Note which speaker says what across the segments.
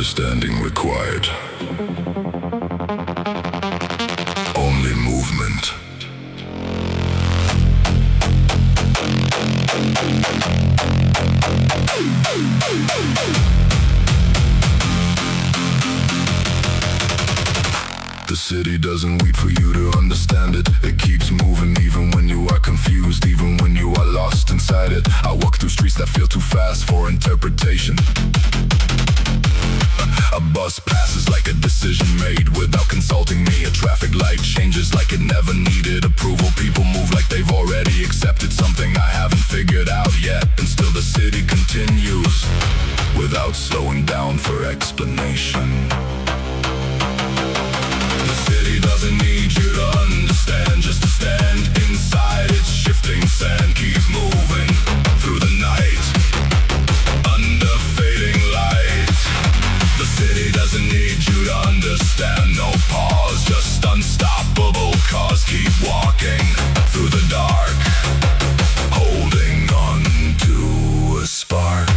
Speaker 1: understanding required. Only movement. The city doesn't wait for you to understand it. It keeps moving even when you are confused, even when you are lost inside it. I walk through streets that feel too fast for interpretation. A bus passes like a decision made without consulting me. A traffic light changes like it never needed approval. People move like they've already accepted something I haven't figured out yet. And still the city continues without slowing down for explanation. The city doesn't need you to understand, just to stand inside its shifting sand. Keep moving through the night, under fading light. The city doesn't need you to understand, no pause, just unstoppable cause. Keep walking through the dark, holding on to a spark.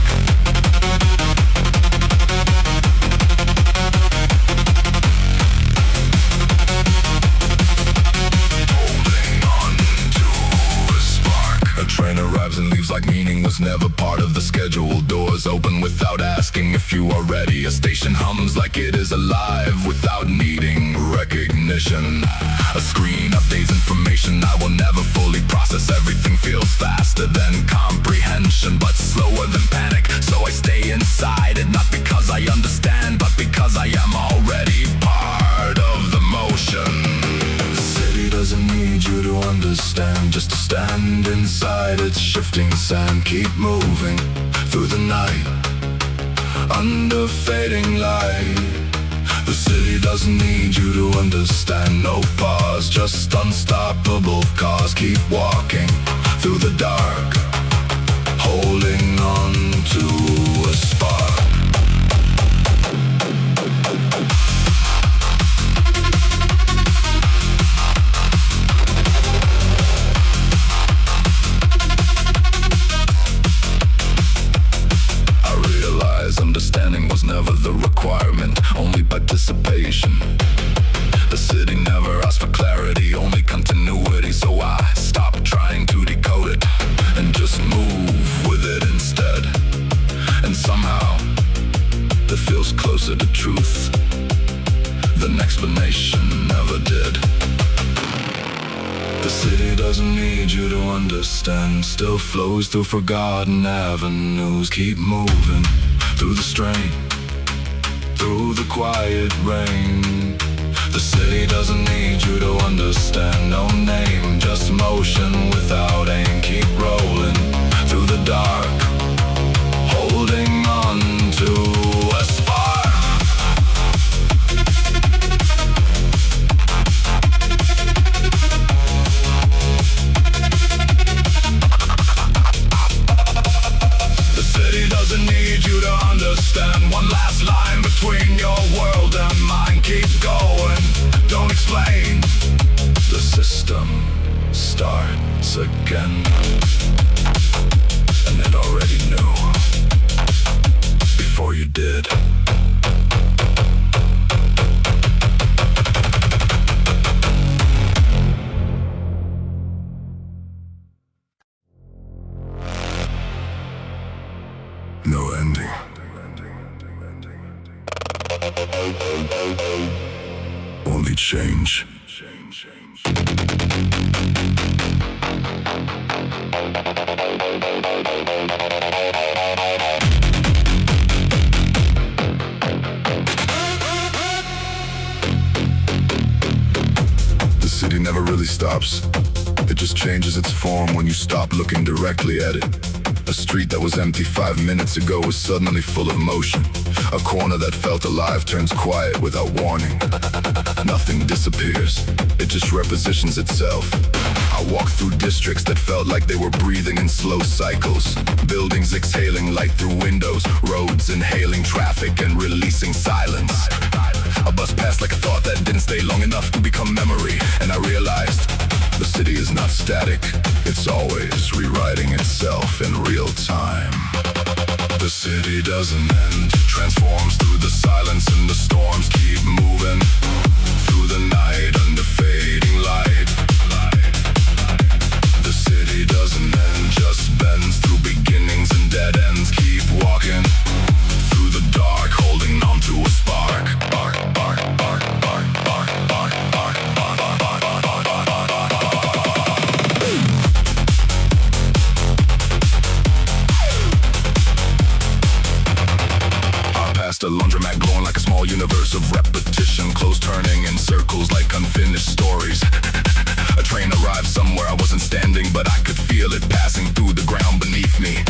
Speaker 1: A train arrives and leaves like meaning was never part of the schedule. Doors open without asking if you are ready. A station hums like it is alive without needing recognition. A screen updates information I will never fully process. Everything feels faster than comprehension, but slower than panic. So I stay inside it, not because I understand, but because I am already part of the motion. The city doesn't need you to understand, just to stand inside its shifting sand. Keep moving through the night, under fading light. The city doesn't need you to understand, no pause, just unstoppable cause. Keep walking through the dark, holding on to a spark. Understanding was never the requirement, only participation. The city never asked for clarity, only continuity. So I stopped trying to decode it and just move with it instead. And somehow that feels closer to truth than explanation ever did. The city doesn't need you to understand, still flows through forgotten avenues. Keep moving through the strain, through the quiet rain. The city doesn't need you to understand, no name, just motion without aim. Keep rolling through the dark, holding on to a spark. Doesn't need you to understand. One last line between your world and mine. Keep going, don't explain. The system starts again, and it already knew before you did. No ending. Only change. The city never really stops. It just changes its form when you stop looking directly at it. A street that was empty 5 minutes ago is suddenly full of motion. A corner that felt alive turns quiet without warning. Nothing disappears, it just repositions itself. I walked through districts that felt like they were breathing in slow cycles. Buildings exhaling light through windows, roads inhaling traffic and releasing silence. A bus passed like a thought that didn't stay long enough to become memory, and I realized the city is not static, it's always rewriting itself in real time. The city doesn't end, transforms through the silence and the storms keep moving through the night under fading light. The city doesn't end, just bends through beginnings and dead ends. Keep walking through the dark, holding on to a spark. Bark, bark, bark, bark, bark, bark, bark, bark, bark, bark, bark, bark, bark, bark. A laundromat glowing like a small universe of repetition, clothes turning in circles like unfinished stories. A train arrived somewhere I wasn't standing, but I could feel it passing through the ground beneath me.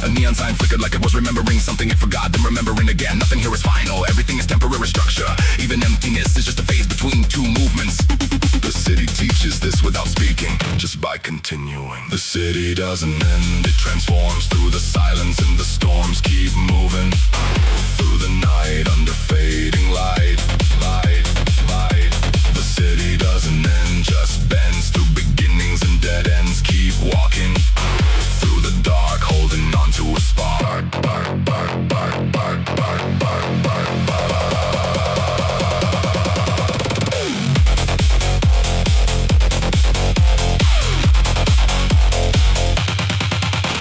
Speaker 1: A neon sign flickered like it was remembering something it forgot, then remembering again. Nothing here is final, everything is temporary structure. Even emptiness is just a phase between two movements. The city teaches this without speaking, just by continuing. The city doesn't end, it transforms through the silence and the storms keep moving through the night under fading light, light, light. The city doesn't end, just bends through beginnings and dead ends. Keep walking through the dark, holding on to a spark. Bark, bark, bark, bark, bark, bark, bark, bark.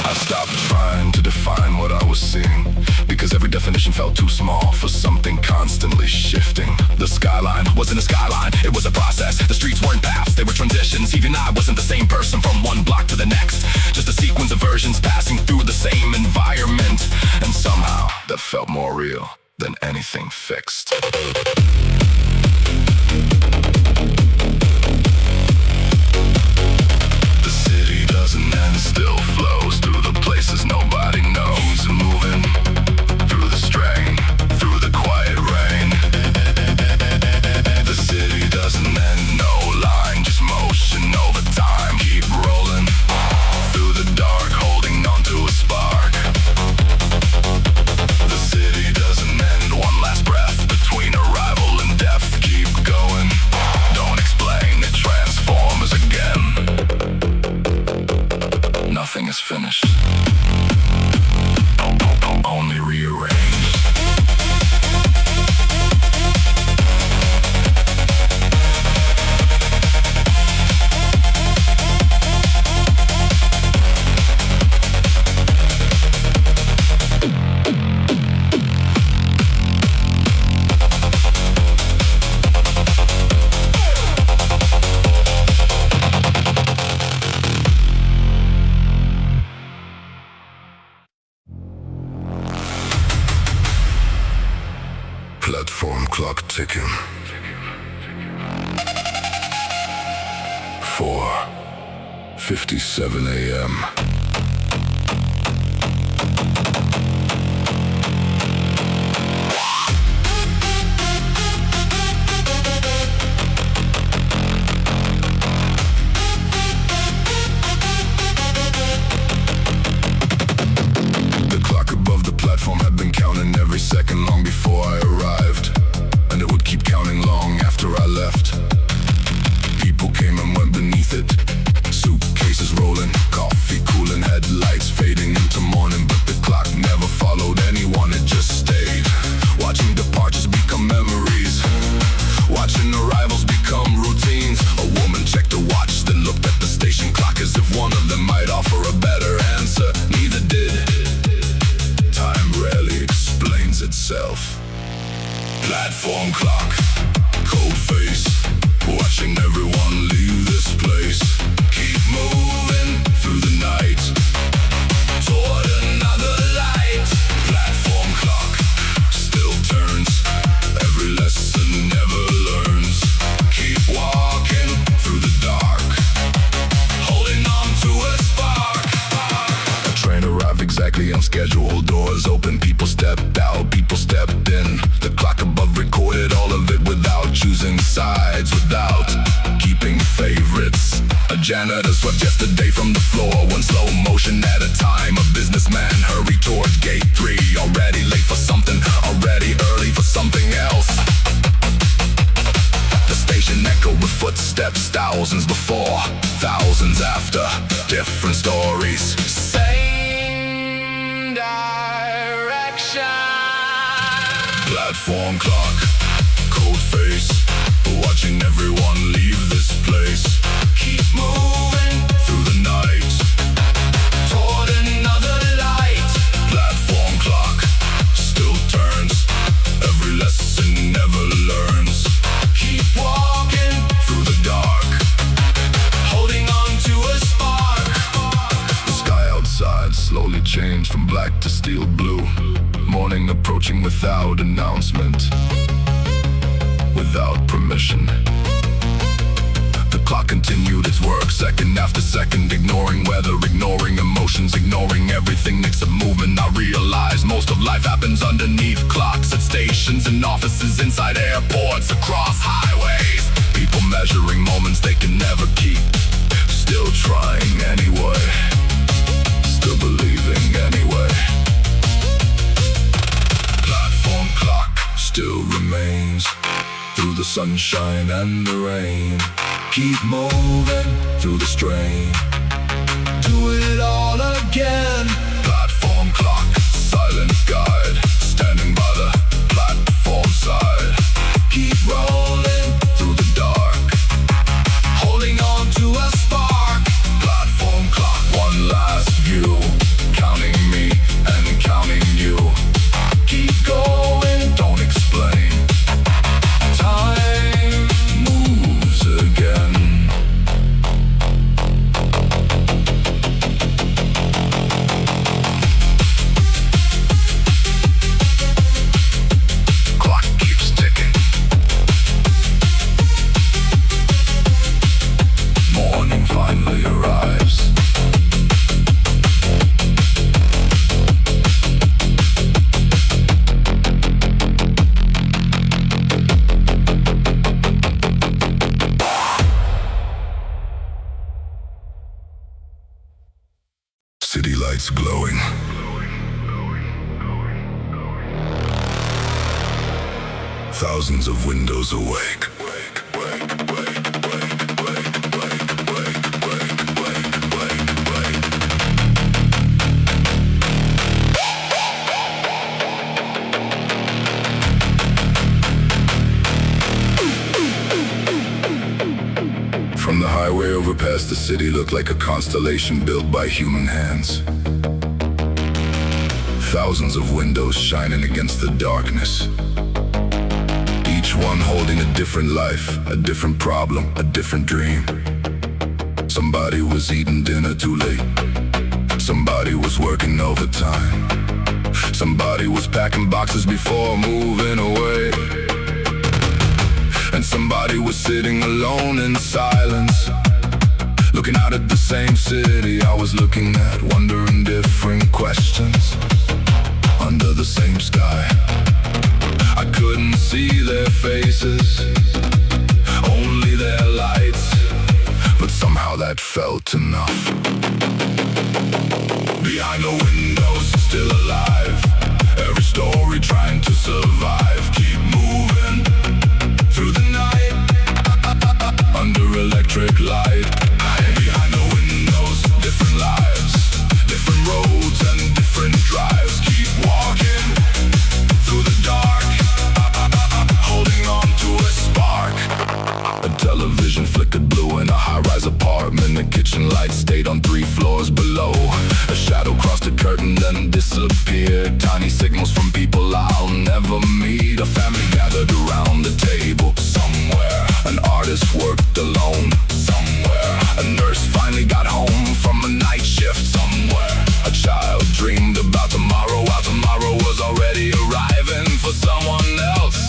Speaker 1: I stopped trying to define what I was seeing, because every definition felt too small for something constantly shifting. The skyline wasn't a skyline, it was a process. The streets weren't paths, they were transitions. Even I wasn't the same person from one block to the next, just a sequence of versions passing through the same environment. And somehow that felt more real than anything fixed. The city doesn't end, still flows through the places nobody knows, moving through the strain, through the quiet rain. The city doesn't end, no line, just motion over time. Keep rolling through the dark, holding on to a spark. The city doesn't end, one last breath between arrival and death. Keep going, don't explain, it transforms again. Nothing is finished, only rearranged. Platform clock ticking. 4:57 a.m. The clock above the platform had been counting every second long before I arrived, and it would keep counting long after I left. People came and went beneath it, suitcases rolling, coffee cooling, headlights fading into morning. But the clock never followed anyone, it just stayed, watching departures become memories, watching arrivals become routines. A woman checked her watch, then looked at the station clock as if one of them might offer a better answer. Neither did. Time rarely explains itself. Platform clock, cold face, watching everyone leave this place. Keep moving through the night, toward another light. Platform clock still turns, every lesson never learns. Keep walking through the dark, holding on to a spark. A train arrived exactly on schedule, doors open, people stepped out, people stepped in. The clock above recorded all of it without choosing sides, without keeping favorites. A janitor swept yesterday from the floor, one slow motion at a time. A businessman hurried towards gate 3, already late for something, already early for something else. The station echoed with footsteps, thousands before, thousands after, different stories. Same die. Platform clock, cold face, watching everyone leave this place. Keep moving through the night, toward another light. Platform clock still turns, every lesson never learns. Keep walking through the dark, holding on to a spark. The sky outside slowly changed from black to steel blue. Morning approaching without announcement, without permission. The clock continued its work, second after second, ignoring weather, ignoring emotions, ignoring everything except movement. I realize most of life happens underneath clocks, at stations and offices, inside airports, across highways. People measuring moments they can never keep, still trying anyway, still believing anyway. Platform clock still remains through the sunshine and the rain. Keep moving through the strain, do it all again. Platform clock, silent guide, standing by the platform side. Keep rolling through the dark, holding on to a spark. Platform clock, one last view, counting me and counting you. Keep going, don't explain. Time moves again. Clock keeps ticking. Morning finally arrives. City lights glowing. Thousands of windows awake. From the highway over past the city looked like a constellation built by human hands. Thousands of windows shining against the darkness, each one holding a different life, a different problem, a different dream. Somebody was eating dinner too late, somebody was working overtime, somebody was packing boxes before moving away, and somebody was sitting alone in silence, looking out at the same city I was looking at, wondering different questions under the same sky. I couldn't see their faces, only their lights, but somehow that felt enough. Behind the windows, still alive, every story trying to survive. Keep moving through the night, under electric light. Behind the windows, different lives, different roads and different drives. Keep walking through the dark, holding on to a spark. A television flickered blue in a high-rise apartment. The kitchen light stayed on 3 floors below. A shadow crossed the curtain then disappeared. Tiny signals from people I'll never meet. A family gathered around the table. Somewhere an artist worked alone. Somewhere a nurse finally got home from a night shift. Somewhere a child dreamed about tomorrow, while tomorrow was already arriving for someone else.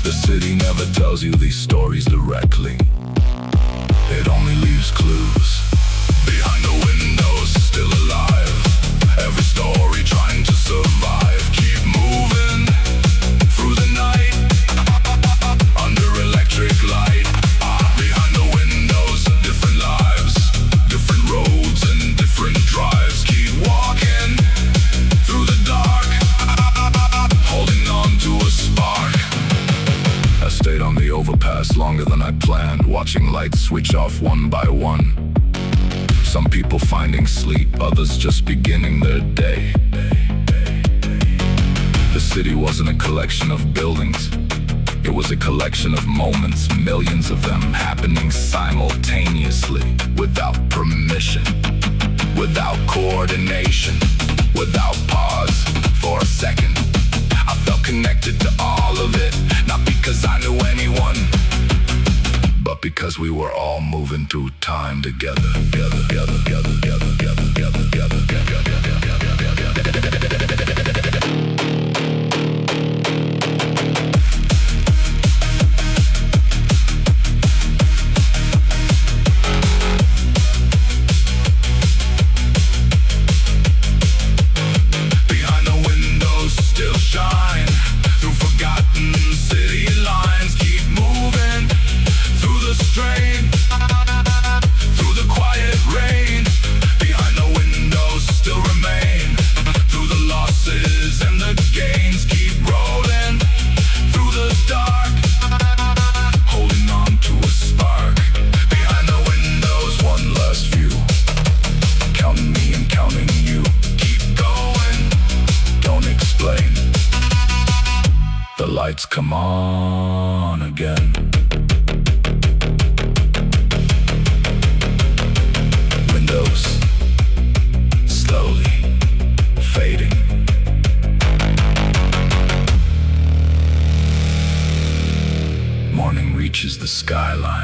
Speaker 1: The city never tells you these stories directly, it only leaves clues. Behind the windows, still alive, every story trying to survive. Keep moving through the night, under electric light. Behind the windows, different lives, different roads and different drives. Keep walking through the dark, holding on to a spark. I stayed on the overpass longer than I planned, watching lights switch off one by one. Some people finding sleep, others just beginning their day. The city wasn't a collection of buildings. It was a collection of moments, millions of them happening simultaneously, without permission, without coordination, without pause for a second. I felt connected to all of it, not because I knew anyone, but because we were all moving through time together, together, together, together, together, together, together, together, lights come on again. Windows slowly fading. Morning reaches the skyline.